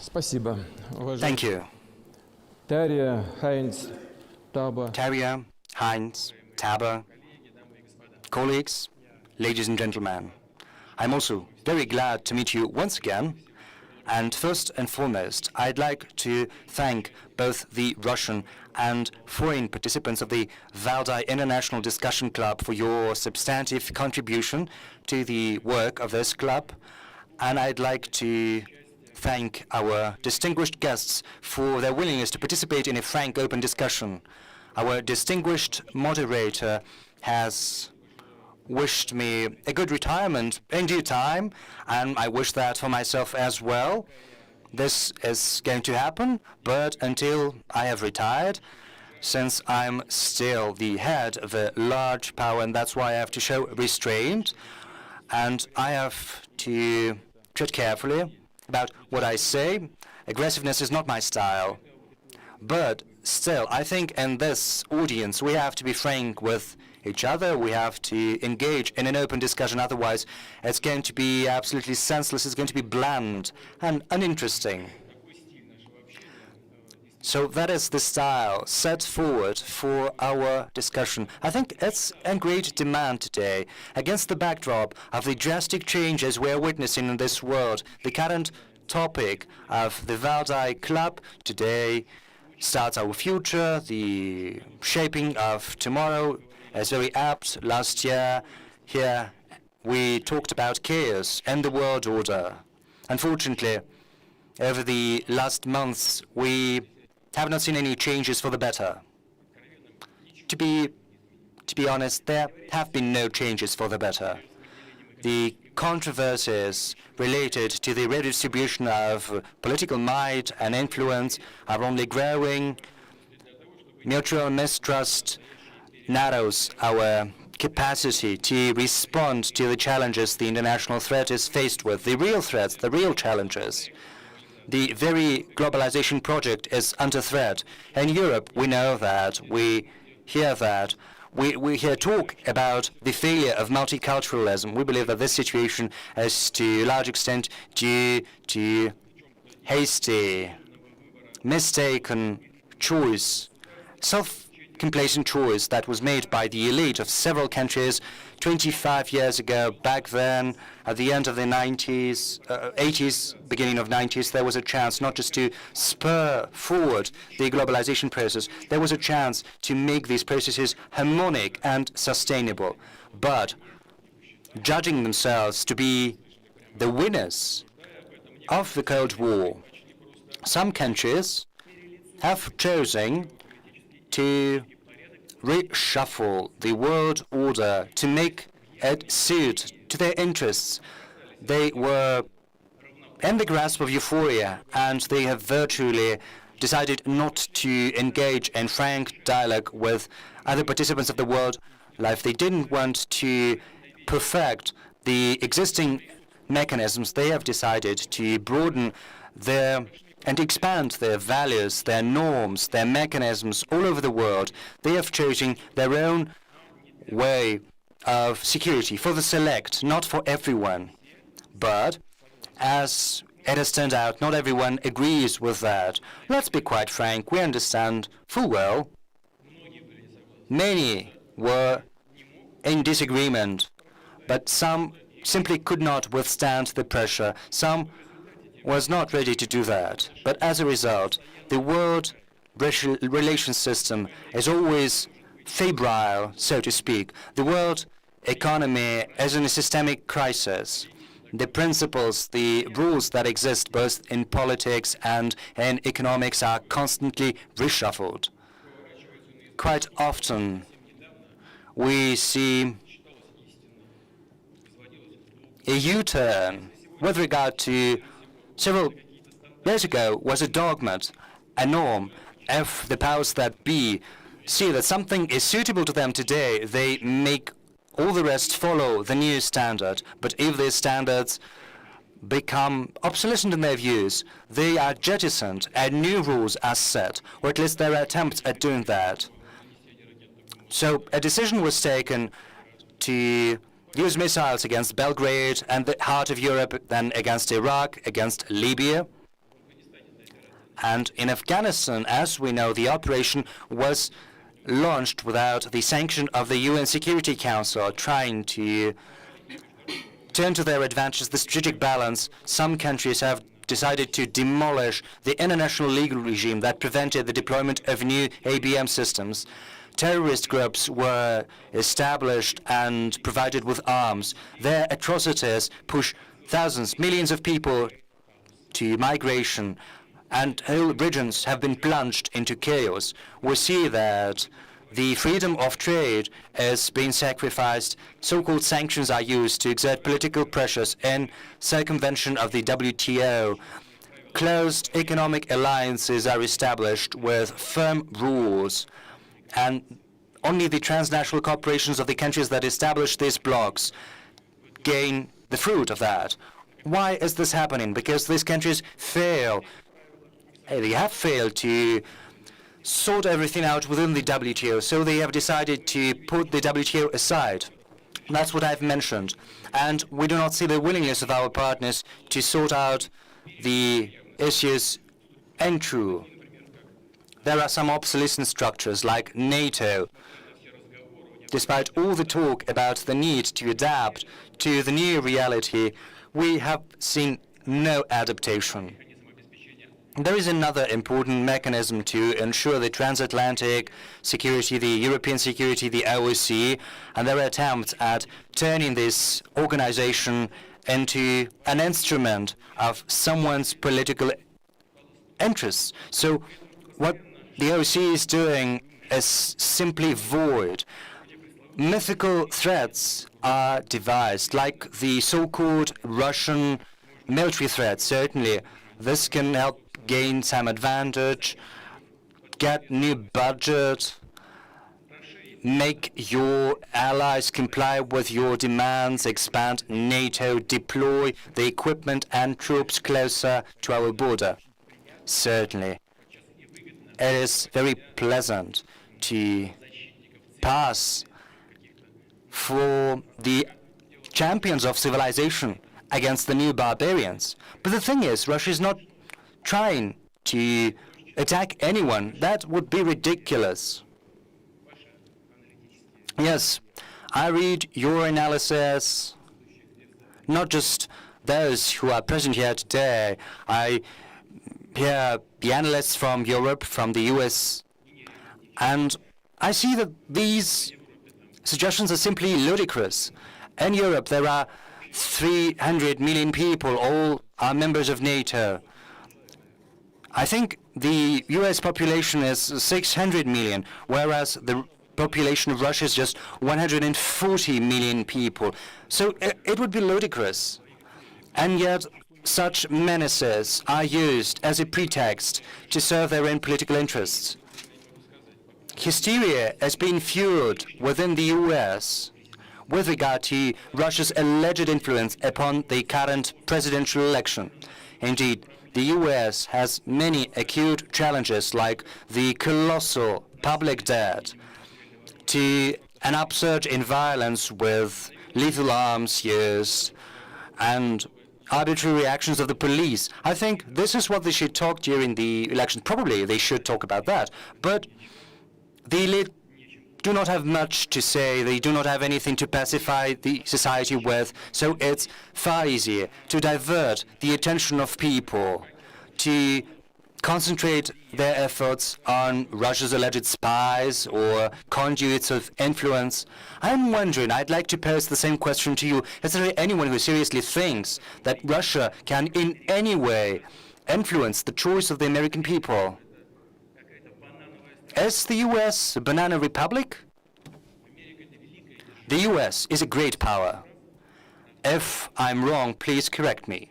Спасибо. Thank you. Tarja, Heinz, Taba. Tarja, Heinz, Taber, colleagues, ladies and gentlemen. I'm also very glad to meet you once again. And first and foremost, I'd like to thank both the Russian and foreign participants of the Valdai International Discussion Club for your substantive contribution to the work of this club. And I'd like to thank our distinguished guests for their willingness to participate in a frank, open discussion. Our distinguished moderator has wished me a good retirement in due time, and I wish that for myself as well. This is going to happen, but until I have retired, since I'm still the head of a large power, and that's why I have to show restraint, and I have to tread carefully about what I say. Aggressiveness is not my style. But still, I think in this audience, we have to be frank with each other. We have to engage in an open discussion. Otherwise, it's going to be absolutely senseless. It's going to be bland and uninteresting. So that is the style set forward for our discussion. I think it's in great demand today. Against the backdrop of the drastic changes we are witnessing in this world, the current topic of the Valdai Club today starts our future. The shaping of tomorrow is very apt. Last year, here, we talked about chaos and the world order. Unfortunately, over the last months, we have not seen any changes for the better. To be honest, there have been no changes for the better. The controversies related to the redistribution of political might and influence are only growing. Mutual mistrust narrows our capacity to respond to the challenges the international threat is faced with, the real threats, the real challenges. The very globalization project is under threat. In Europe, we know that, we hear that. We hear talk about the failure of multiculturalism. We believe that this situation is to a large extent due to hasty, mistaken choice, self-complacent choice that was made by the elite of several countries 25 years ago. Back then, at the end of the 90s, 80s, beginning of 90s, there was a chance not just to spur forward the globalization process, there was a chance to make these processes harmonic and sustainable. But judging themselves to be the winners of the Cold War, some countries have chosen to reshuffle the world order to make it suit to their interests. They were in the grasp of euphoria, and they have virtually decided not to engage in frank dialogue with other participants of the world life. They didn't want to perfect the existing mechanisms. They have decided to broaden their and expand their values, their norms, their mechanisms all over the world. They have chosen their own way of security for the select, not for everyone. But as it has turned out, not everyone agrees with that. Let's be quite frank, we understand full well many were in disagreement, but some simply could not withstand the pressure. Some was not ready to do that. But as a result, the world relations system is always febrile, so to speak. The world economy is in a systemic crisis. The principles, the rules that exist both in politics and in economics are constantly reshuffled. Quite often, we see a U-turn with regard to several years ago was a dogma, a norm. If the powers that be see that something is suitable to them today, they make all the rest follow the new standard. But if these standards become obsolescent in their views, they are jettisoned and new rules are set, or at least there are attempts at doing that. So a decision was taken to use missiles against Belgrade and the heart of Europe, then against Iraq, against Libya. And in Afghanistan, as we know, the operation was launched without the sanction of the UN Security Council, trying to turn to their advantage the strategic balance. Some countries have decided to demolish the international legal regime that prevented the deployment of new ABM systems. Terrorist groups were established and provided with arms. Their atrocities push thousands, millions of people to migration, and whole regions have been plunged into chaos. We see that the freedom of trade is being sacrificed. So-called sanctions are used to exert political pressures in circumvention of the WTO. Closed economic alliances are established with firm rules, and only the transnational corporations of the countries that establish these blocs gain the fruit of that. Why is this happening? Because these countries fail. They have failed to sort everything out within the WTO, so they have decided to put the WTO aside. That's what I've mentioned. And we do not see the willingness of our partners to sort out the issues in true. There are some obsolescent structures like NATO. Despite all the talk about the need to adapt to the new reality, we have seen no adaptation. There is another important mechanism to ensure the transatlantic security, the European security, the OSCE, and there are attempts at turning this organization into an instrument of someone's political interests. So what the OSCE is doing is simply void. Mythical threats are devised, like the so-called Russian military threat. Certainly, this can help gain some advantage, get new budget, make your allies comply with your demands, expand NATO, deploy the equipment and troops closer to our border. Certainly, it is very pleasant to pass for the champions of civilization against the new barbarians. But the thing is, Russia is not trying to attack anyone. That would be ridiculous. Yes, I read your analysis, not just those who are present here today. I hear the analysts from Europe, from the US, and I see that these suggestions are simply ludicrous. In Europe, there are 300 million people, all are members of NATO. I think the US population is 600 million, whereas the population of Russia is just 140 million people. So it would be ludicrous. And yet, such menaces are used as a pretext to serve their own political interests. Hysteria has been fueled within the US with regard to Russia's alleged influence upon the current presidential election. Indeed, the US has many acute challenges like the colossal public debt, to an upsurge in violence with lethal arms used, and arbitrary reactions of the police. I think this is what they should talk during the election. Probably they should talk about that. But the elite do not have much to say. They do not have anything to pacify the society with. So it's far easier to divert the attention of people, to concentrate their efforts on Russia's alleged spies or conduits of influence. I'm wondering, I'd like to pose the same question to you. Is there anyone who seriously thinks that Russia can in any way influence the choice of the American people? Is the US a banana republic? The US is a great power. If I'm wrong, please correct me.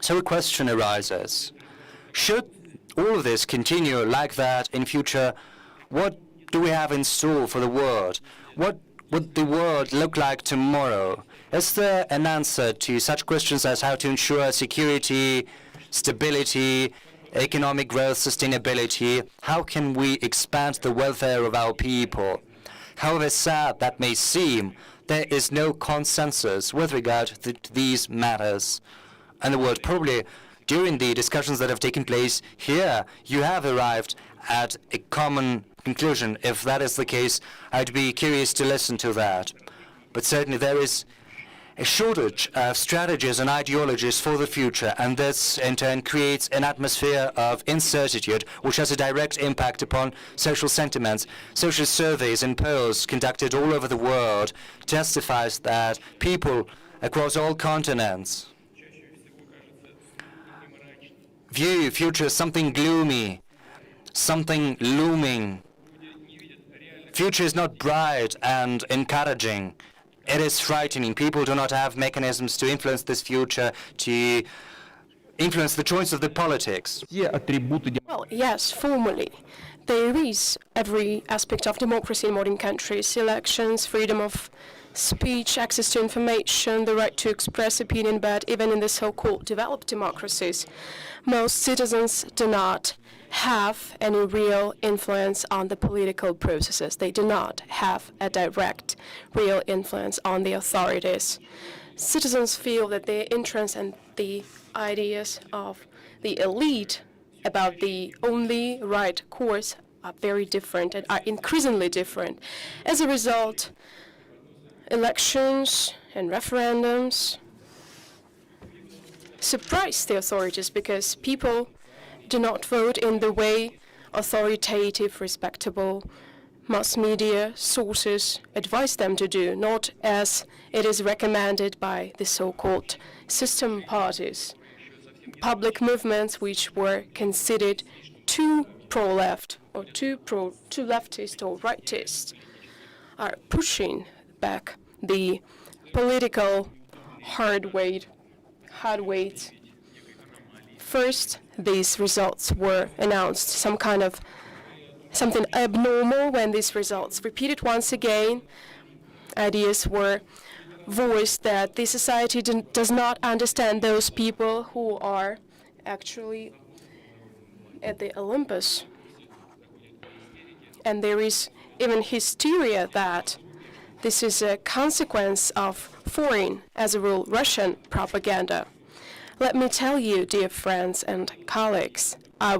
So a question arises. Should all of this continue like that in future? What do we have in store for the world? What would the world look like tomorrow? Is there an answer to such questions as how to ensure security, stability, economic growth, sustainability? How can we expand the welfare of our people? However sad that may seem, there is no consensus with regard to these matters. And the world, probably during the discussions that have taken place here, you have arrived at a common conclusion. If that is the case, I'd be curious to listen to that. But certainly there is a shortage of strategies and ideologies for the future, and this in turn creates an atmosphere of incertitude, which has a direct impact upon social sentiments. Social surveys and polls conducted all over the world testifies that people across all continents view future as something gloomy, something looming. Future is not bright and encouraging. It is frightening. People do not have mechanisms to influence this future, to influence the choice of the politics. Well, yes, formally. There is every aspect of democracy in modern countries: elections, freedom of speech, access to information, the right to express opinion, but even in the so-called developed democracies, most citizens do not have any real influence on the political processes. They do not have a direct, real influence on the authorities. Citizens feel that their interests and the ideas of the elite about the only right course are very different and are increasingly different. As a result, elections and referendums surprise the authorities because people do not vote in the way authoritative, respectable mass media sources advise them to do, not as it is recommended by the so-called system parties. Public movements which were considered too pro-left or too leftist or rightist are pushing back the political hard weight. First, these results were announced, something abnormal. When these results repeated once again, ideas were voiced that the society does not understand those people who are actually at the Olympus. And there is even hysteria that this is a consequence of foreign, as a rule, Russian propaganda. Let me tell you, dear friends and colleagues, I